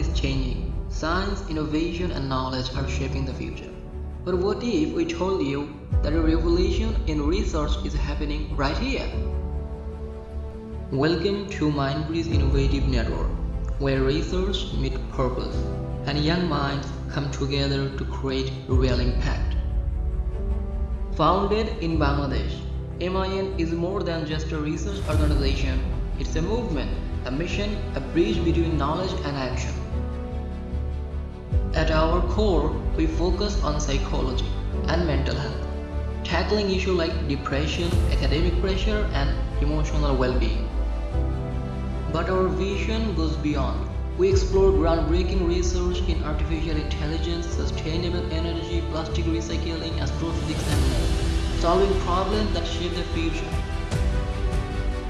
is changing. Science, innovation, and knowledge are shaping the future. But what if we told you that a revolution in research is happening right here? Welcome to MindBridge Innovative Network, where research meets purpose and young minds come together to create real impact. Founded in Bangladesh, MIN is more than just a research organization. It's a movement, a mission, a bridge between knowledge and action. At our core, we focus on psychology and mental health, tackling issues like depression, academic pressure, and emotional well-being. But our vision goes beyond. We explore groundbreaking research in artificial intelligence, sustainable energy, plastic recycling, astrophysics, and more, solving problems that shape the future.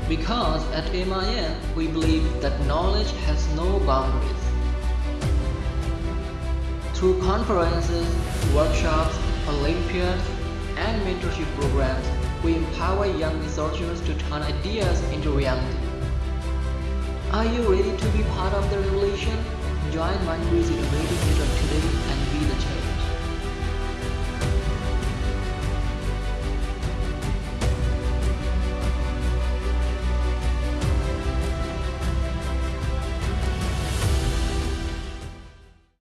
Because at MIN, we believe that knowledge has no boundaries. Through conferences, workshops, Olympiads, and mentorship programs, we empower young researchers to turn ideas into reality. Are you ready to be part of the revolution? Join MindBridge Innovative